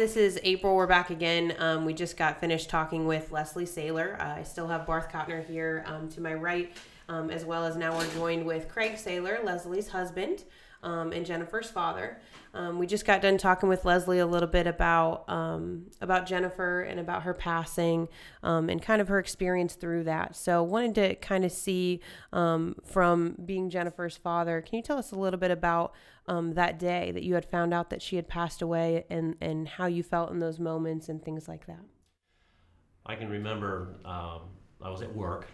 this is April. We're back again. We just got finished talking with Leslie Saylor. I still have Barth Kottner here to my right, as well as now we're joined with Craig Saylor, Leslie's husband, and Jennifer's father. We just got done talking with Leslie a little bit about Jennifer and about her passing, and kind of her experience through that. So wanted to kind of see from being Jennifer's father, can you tell us a little bit about that day that you had found out that she had passed away, and how you felt in those moments and things like that? I can remember I was at work,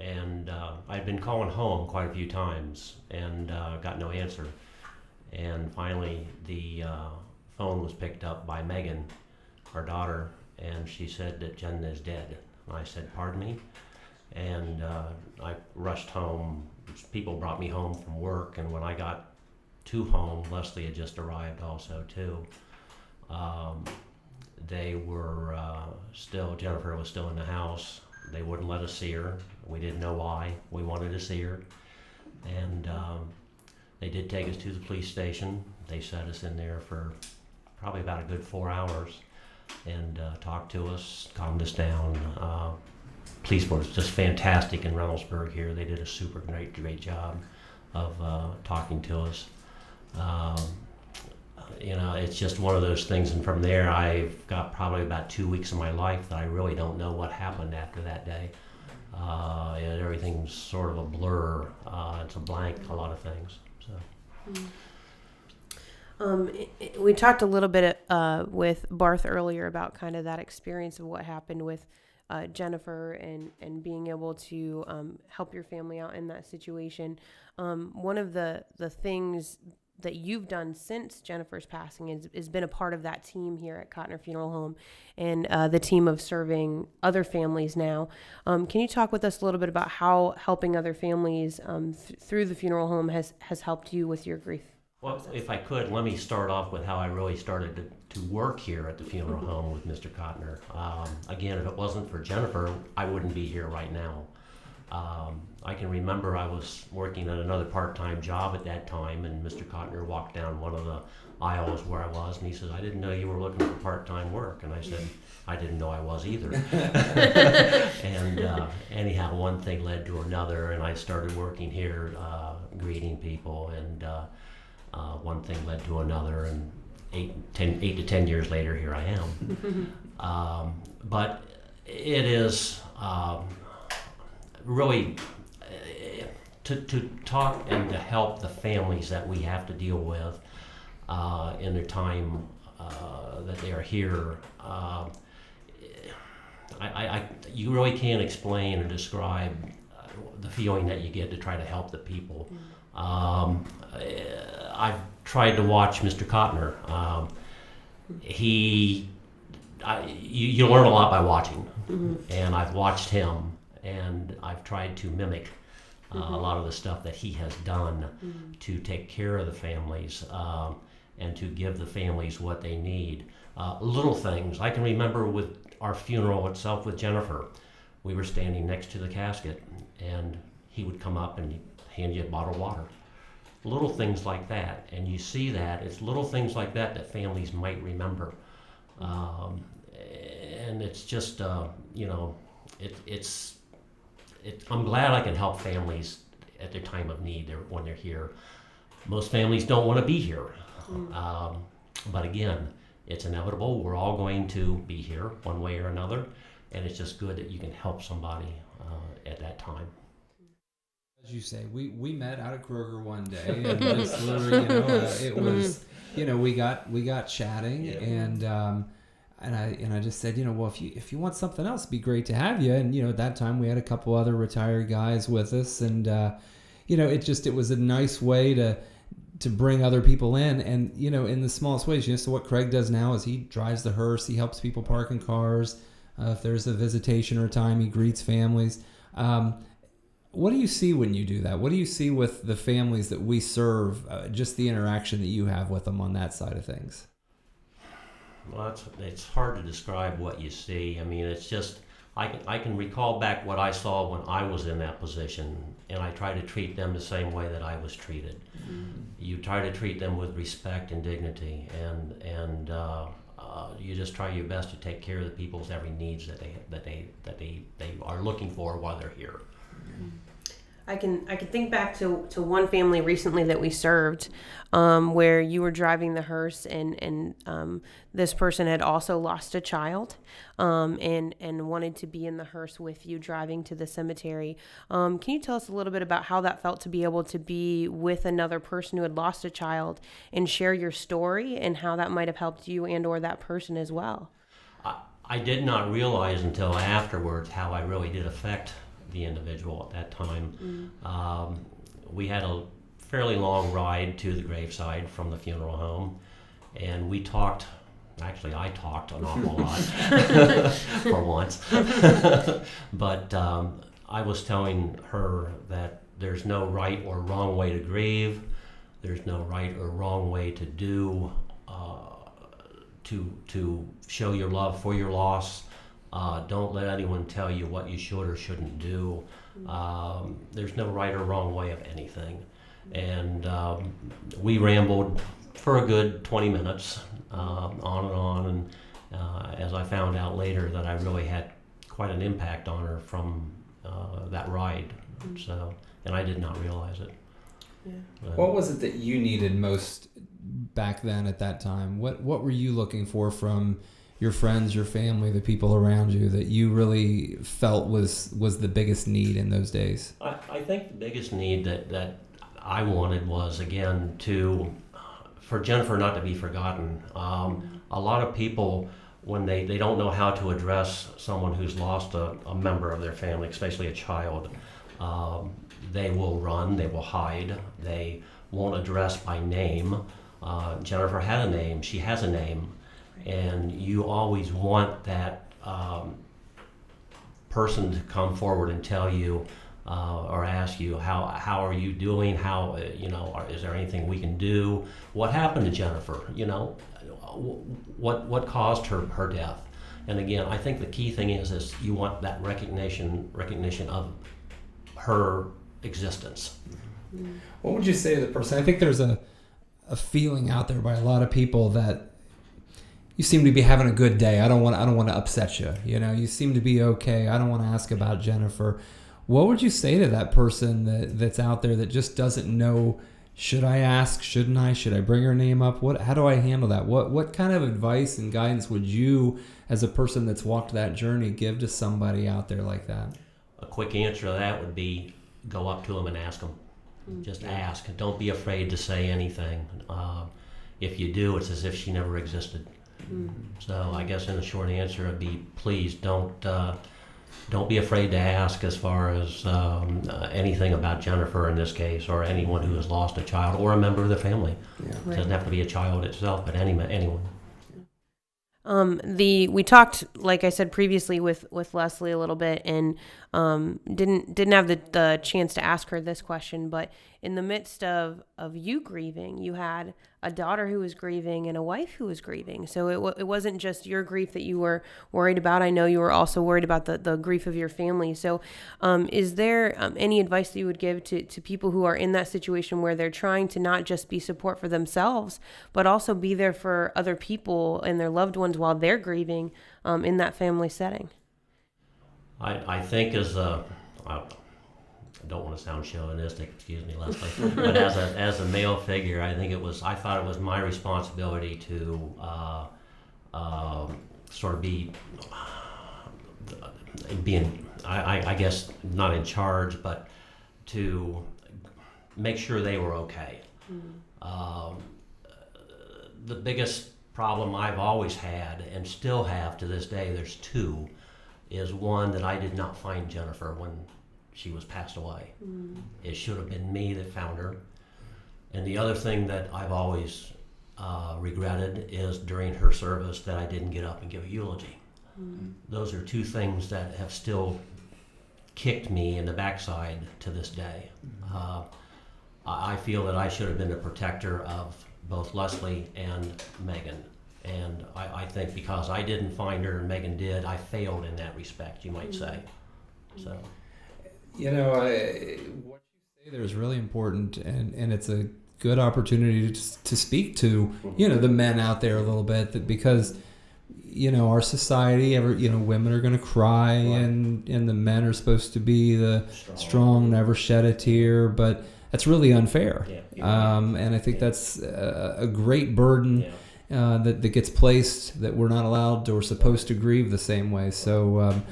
and I'd been calling home quite a few times and got no answer. And finally, the phone was picked up by Megan, our daughter, and she said that Jen is dead. And I said, "Pardon me?" And I rushed home. People brought me home from work, and when I got to home, Leslie had just arrived also too. They were Jennifer was still in the house. They wouldn't let us see her. We didn't know why. We wanted to see her. And they did take us to the police station. They set us in there for probably about a good 4 hours and talked to us, calmed us down. Police were just fantastic in Reynoldsburg here. They did a super great job of talking to us. It's just one of those things, and from there I've got probably about 2 weeks of my life that I really don't know what happened after that day. Everything's sort of a blur. It's a blank, a lot of things. So. We talked a little bit with Barth earlier about kind of that experience of what happened with Jennifer and being able to help your family out in that situation. One of the things that you've done since Jennifer's passing is been a part of that team here at Kottner Funeral Home, and the team of serving other families now. Can you talk with us a little bit about how helping other families through the funeral home has helped you with your grief? Well, if I could, let me start off with how I really started to work here at the funeral home with Mr. Kottner. Again, if it wasn't for Jennifer, I wouldn't be here right now. I can remember I was working at another part-time job at that time, and Mr. Kottner walked down one of the aisles where I was, and he said, "I didn't know you were looking for part-time work." And I said, "I didn't know I was either." And anyhow, one thing led to another, and I started working here, greeting people, and one thing led to another, and 8 to 10 years later, here I am. But it is really to talk and to help the families that we have to deal with in the time that they are here. You really can't explain or describe the feeling that you get to try to help the people. I've tried to watch Mr. Kottner. You learn a lot by watching, and I've watched him, and I've tried to mimic a lot of the stuff that he has done to take care of the families and to give the families what they need. Little things. I can remember with our funeral itself with Jennifer, we were standing next to the casket, and he would come up and hand you a bottle of water. Little things like that, and you see that. It's little things like that that families might remember. And it's just, I'm glad I can help families at their time of need when they're here. Most families don't want to be here. But again, it's inevitable. We're all going to be here one way or another, and it's just good that you can help somebody at that time. As you say, we met out at Kroger one day, and just literally, it was, we got chatting, yeah. And I just said, well, if you want something else, it'd be great to have you. And at that time we had a couple other retired guys with us, and it was a nice way to bring other people in, and in the smallest ways. So what Craig does now is he drives the hearse, he helps people park in cars. If there's a visitation or time, he greets families. What do you see when you do that? What do you see with the families that we serve, just the interaction that you have with them on that side of things? Well, it's hard to describe what you see. I mean, it's just, I can recall back what I saw when I was in that position, and I try to treat them the same way that I was treated. You try to treat them with respect and dignity, and you just try your best to take care of the people's every needs that they are looking for while they're here. I can think back to one family recently that we served, where you were driving the hearse, and this person had also lost a child, and wanted to be in the hearse with you driving to the cemetery. Can you tell us a little bit about how that felt to be able to be with another person who had lost a child and share your story, and how that might have helped you and or that person as well? I did not realize until afterwards how I really did affect the individual at that time. We had a fairly long ride to the graveside from the funeral home, and we talked. Actually, I talked an awful lot for once. But I was telling her that there's no right or wrong way to grieve. There's no right or wrong way to do to show your love for your loss. Don't let anyone tell you what you should or shouldn't do. There's no right or wrong way of anything. And we rambled for a good 20 minutes, on and on. And as I found out later, that I really had quite an impact on her from that ride. So, and I did not realize it. Yeah. What was it that you needed most back then at that time? What were you looking for from your friends, your family, the people around you, that you really felt was the biggest need in those days? I think the biggest need that I wanted was, again, for Jennifer not to be forgotten. A lot of people, when they don't know how to address someone who's lost a member of their family, especially a child, they will run, they will hide, they won't address by name. Jennifer had a name, she has a name. And you always want that person to come forward and tell you or ask you, how are you doing? How is there anything we can do? What happened to Jennifer? What caused her death? And again, I think the key thing is you want that recognition of her existence. What would you say to the person? I think there's a feeling out there by a lot of people that you seem to be having a good day. I don't want to upset you. You seem to be okay. I don't want to ask about Jennifer. What would you say to that person that's out there that just doesn't know? Should I ask? Shouldn't I? Should I bring her name up? How do I handle that? What kind of advice and guidance would you, as a person that's walked that journey, give to somebody out there like that? A quick answer to that would be go up to them and ask them. Just ask. Don't be afraid to say anything. If you do, it's as if she never existed. So I guess in a short answer would be, please don't be afraid to ask as far as anything about Jennifer in this case, or anyone who has lost a child or a member of the family. Yeah. It doesn't have to be a child itself, but anyone. We talked, like I said previously, with Leslie a little bit, and didn't have the chance to ask her this question, but in the midst of you grieving, you had a daughter who was grieving and a wife who was grieving. So it wasn't just your grief that you were worried about. I know you were also worried about the grief of your family. So is there any advice that you would give to people who are in that situation where they're trying to not just be support for themselves, but also be there for other people and their loved ones while they're grieving in that family setting? I think I don't want to sound chauvinistic, excuse me, Leslie, but as a male figure, I thought it was my responsibility to sort of be being, I guess, not in charge, but to make sure they were okay. The biggest problem I've always had, and still have to this day, there's two, is one, that I did not find Jennifer when she was passed away. It should have been me that found her. And the other thing that I've always regretted is during her service that I didn't get up and give a eulogy. Those are two things that have still kicked me in the backside to this day. I feel that I should have been the protector of both Leslie and Megan. And I think because I didn't find her and Megan did, I failed in that respect, you might say. So. What you say there is really important, and it's a good opportunity to speak to, the men out there a little bit, because our society, women are going to cry, and the men are supposed to be the strong, never shed a tear, but that's really unfair. And I think that's a great burden that gets placed, that we're not allowed or supposed to grieve the same way. So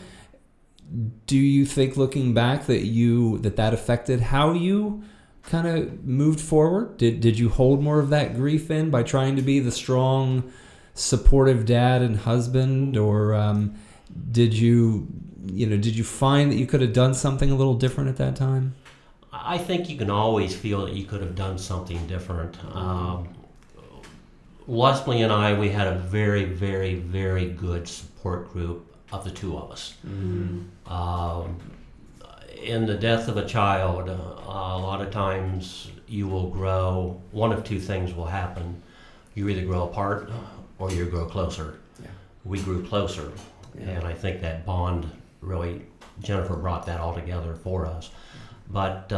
do you think, looking back, that affected how you kind of moved forward? Did you hold more of that grief in by trying to be the strong, supportive dad and husband, or did you find that you could have done something a little different at that time? I think you can always feel that you could have done something different. Leslie and I, we had a very, very, very good support group of the two of us. In the death of a child, a lot of times you will grow, one of two things will happen. You either grow apart or you grow closer. We grew closer, and I think that bond really, Jennifer brought that all together for us. But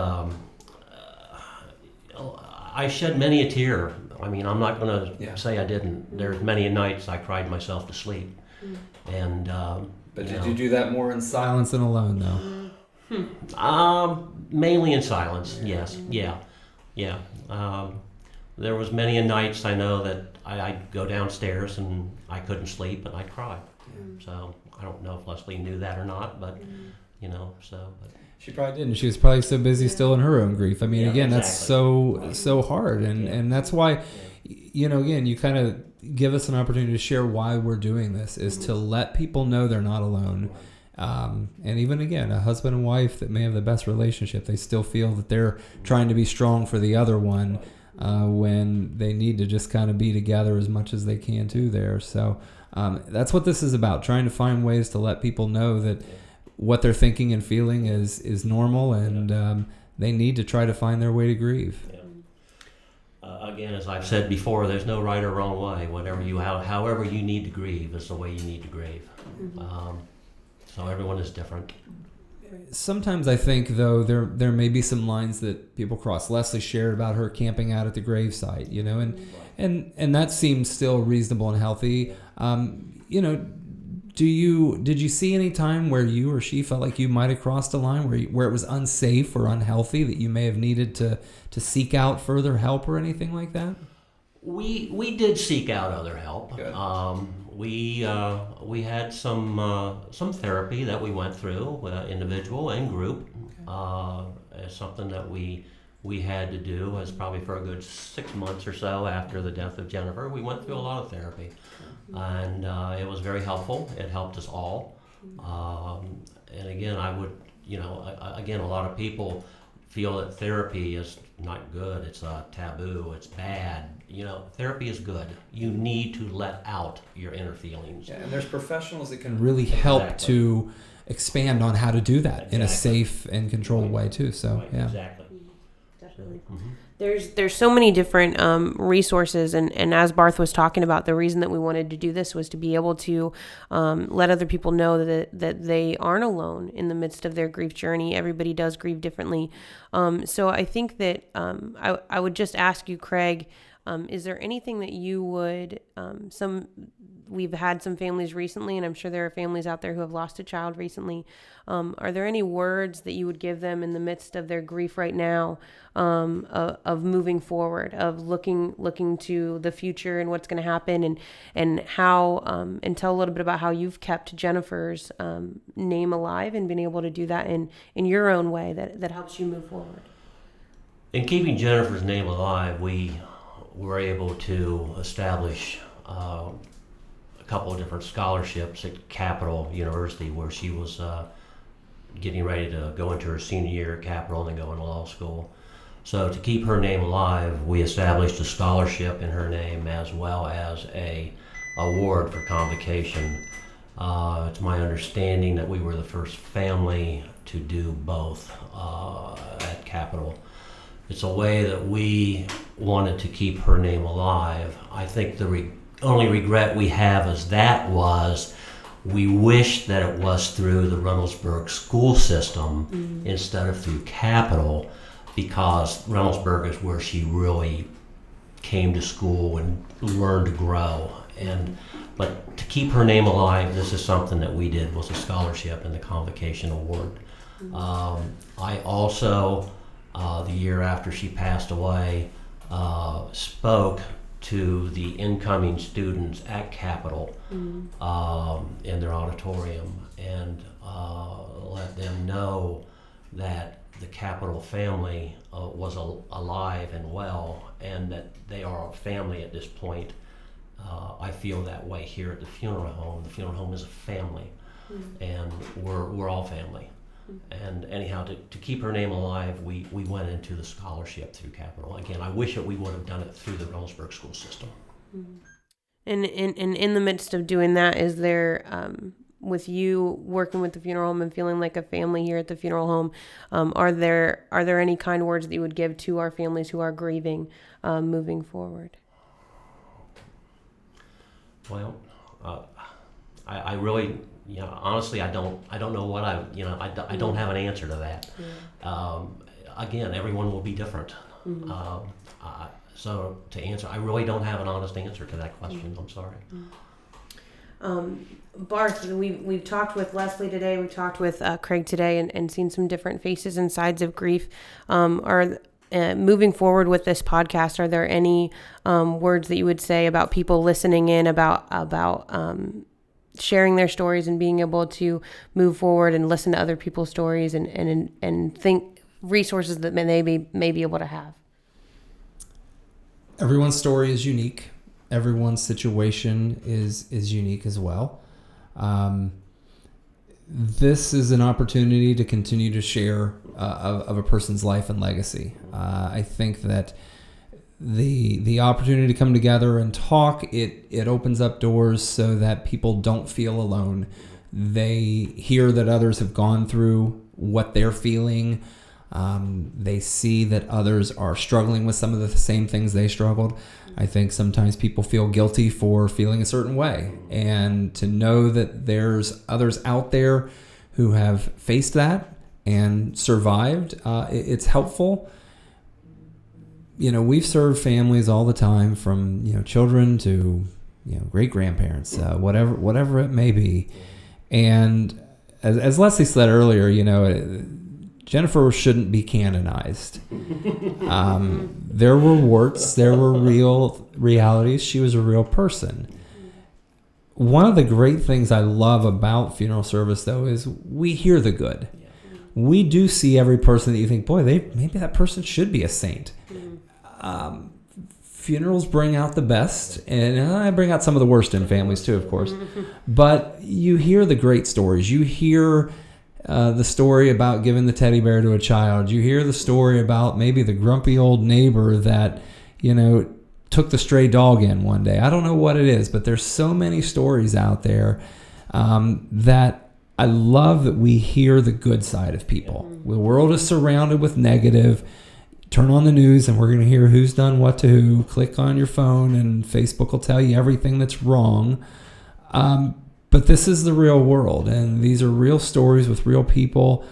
I shed many a tear. I mean, I'm not going to say I didn't. There's many nights I cried myself to sleep. And but did you do that more in silence and alone, though? Mainly in silence. Yes. Yeah. There was many a nights I know that I'd go downstairs and I couldn't sleep and I'd cry. So I don't know if Leslie knew that or not, but But. She probably didn't. She was probably so busy still in her own grief. I mean, again, that's exactly. so hard, and that's why, again, you kind of give us an opportunity to share why we're doing this, is to let people know they're not alone. And even, again, a husband and wife that may have the best relationship, they still feel that they're trying to be strong for the other one when they need to just kind of be together as much as they can too there. So that's what this is about, trying to find ways to let people know that what they're thinking and feeling is normal, and they need to try to find their way to grieve. Again, as I've said before, there's no right or wrong way. However you need to grieve is the way you need to grieve. So everyone is different. Sometimes I think, though, there may be some lines that people cross. Leslie shared about her camping out at the gravesite, and that seems still reasonable and healthy. Did you see any time where you or she felt like you might have crossed a line where it was unsafe or unhealthy, that you may have needed to seek out further help or anything like that? We did seek out other help. Good. We had some therapy that we went through, individual and group. As something that we had to do, as probably for a good 6 months or so after the death of Jennifer. We went through a lot of therapy. And it was very helpful. It helped us all. And again, I would, a lot of people feel that therapy is not good. It's a taboo. It's bad. Therapy is good. You need to let out your inner feelings. Yeah, and there's professionals that can really help to expand on how to do that in a safe and controlled way too. So yeah. Exactly. Definitely. There's so many different resources, and as Barth was talking about, the reason that we wanted to do this was to be able to let other people know that they aren't alone in the midst of their grief journey. Everybody does grieve differently. So I think that I would just ask you, Craig, is there anything that you would, we've had some families recently, and I'm sure there are families out there who have lost a child recently. Are there any words that you would give them in the midst of their grief right now, of moving forward, of looking to the future and what's going to happen, and how, and tell a little bit about how you've kept Jennifer's name alive and been able to do that in your own way that helps you move forward? In keeping Jennifer's name alive, we were able to establish a couple of different scholarships at Capital University, where she was getting ready to go into her senior year at Capital and then go into law school. So to keep her name alive, we established a scholarship in her name, as well as a award for convocation. It's my understanding that we were the first family to do both at Capital. It's a way that we wanted to keep her name alive. I think the only regret we have is we wish that it was through the Reynoldsburg school system instead of through Capital, because Reynoldsburg is where she really came to school and learned to grow. And But to keep her name alive, this is something that we did, was a scholarship and the convocation award. I also, the year after she passed away, spoke to the incoming students at Capitol in their auditorium and let them know that the Capitol family was alive and well, and that they are a family at this point. I feel that way here at the funeral home. The funeral home is a family, and we're all family. And anyhow, to keep her name alive, we went into the scholarship through Capitol. Again, I wish that we would have done it through the Reynoldsburg school system. And in the midst of doing that, is there, with you working with the funeral home and feeling like a family here at the funeral home, are there any kind words that you would give to our families who are grieving moving forward? Well, I really, honestly, I don't know what I don't have an answer to that. Again, everyone will be different. So to answer, I really don't have an honest answer to that question. I'm sorry. Barth, we've talked with Leslie today. We've talked with Craig today, and seen some different faces and sides of grief. Moving forward with this podcast, are there any words that you would say about people listening in, about sharing their stories and being able to move forward and listen to other people's stories and think resources that they may be able to have? Everyone's story is unique. Everyone's situation is unique as well. This is an opportunity to continue to share of a person's life and legacy. I think that the opportunity to come together and talk, it opens up doors so that people don't feel alone. They hear that others have gone through what they're feeling. They see that others are struggling with some of the same things they struggled. I think sometimes people feel guilty for feeling a certain way, and to know that there's others out there who have faced that and survived, it's helpful. We've served families all the time, from children to great grandparents, whatever it may be. And as Leslie said earlier, Jennifer shouldn't be canonized. There were warts, there were real realities. She was a real person. One of the great things I love about funeral service, though, is we hear the good. We do see every person that you think, boy, maybe that person should be a saint. Funerals bring out the best, and I bring out some of the worst in families too, of course. But you hear the great stories. You hear the story about giving the teddy bear to a child. You hear the story about maybe the grumpy old neighbor that, took the stray dog in one day. I don't know what it is, but there's so many stories out there that I love that we hear the good side of people. The world is surrounded with negative. Turn on the news and we're going to hear who's done what to who. Click on your phone and Facebook will tell you everything that's wrong. But this is the real world, and these are real stories with real people,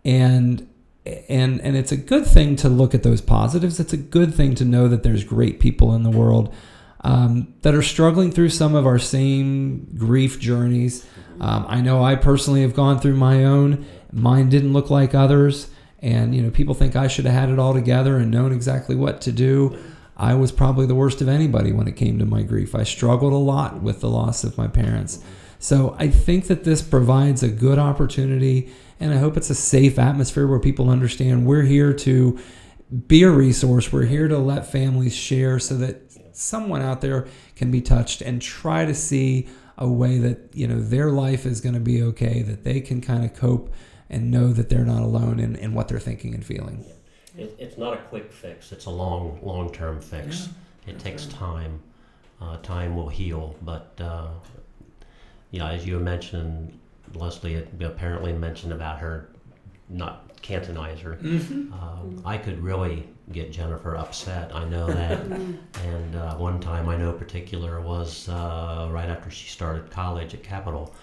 and it's a good thing to look at those positives. It's a good thing to know that there's great people in the world that are struggling through some of our same grief journeys. I know I personally have gone through my own. Mine didn't look like others, and people think I should have had it all together and known exactly what to do. I was probably the worst of anybody when it came to my grief. I struggled a lot with the loss of my parents. So I think that this provides a good opportunity, and I hope it's a safe atmosphere where people understand we're here to be a resource. We're here to let families share so that someone out there can be touched and try to see a way that their life is going to be okay, that they can kind of cope and know that they're not alone in what they're thinking and feeling. It's not a quick fix. It's a long-term fix. It takes time. Time will heal, but as you mentioned, Leslie had apparently mentioned about her not cantonize her. I could really get Jennifer upset. I know that. And one time I know particular was right after she started college at Capitol.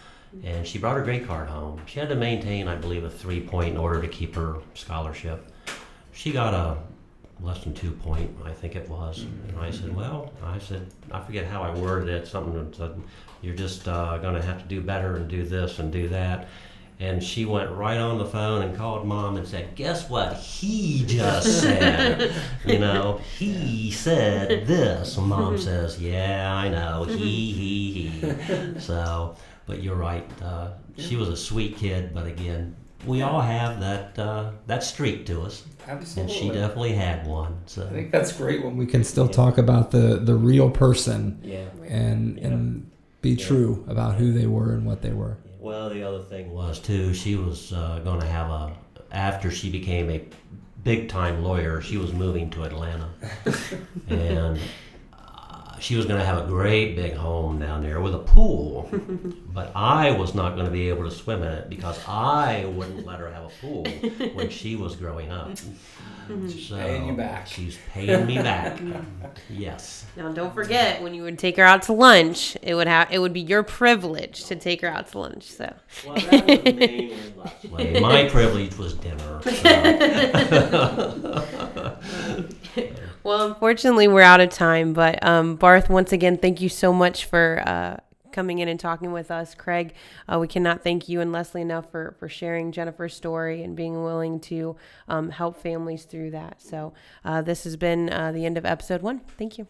And she brought her grade card home. She had to maintain, I believe, a 3-point in order to keep her scholarship. She got a less than 2 point, I think it was. And I said, I forget how I worded it, something that said, you're just going to have to do better and do this and do that. And she went right on the phone and called Mom and said, guess what he just said? He said this. And Mom says, yeah, I know, he. So, but you're right. She was a sweet kid, but again, we all have that streak to us. Absolutely. And she definitely had one. So I think that's great when we can still talk about the real person and be true about who they were and what they were. Well, the other thing was, too, she was going to have after she became a big-time lawyer, she was moving to Atlanta. And she was going to have a great big home down there with a pool. But I was not going to be able to swim in it because I wouldn't let her have a pool when she was growing up. So Paying you back. She's paying me back. Yes. Now, don't forget, when you would take her out to lunch, it would be your privilege to take her out to lunch. So. Well, that was mainly Leslie. My privilege was dinner. So. Well, unfortunately, we're out of time. But Barth, once again, thank you so much for coming in and talking with us. Craig, we cannot thank you and Leslie enough for sharing Jennifer's story and being willing to help families through that. So this has been the end of episode 1. Thank you.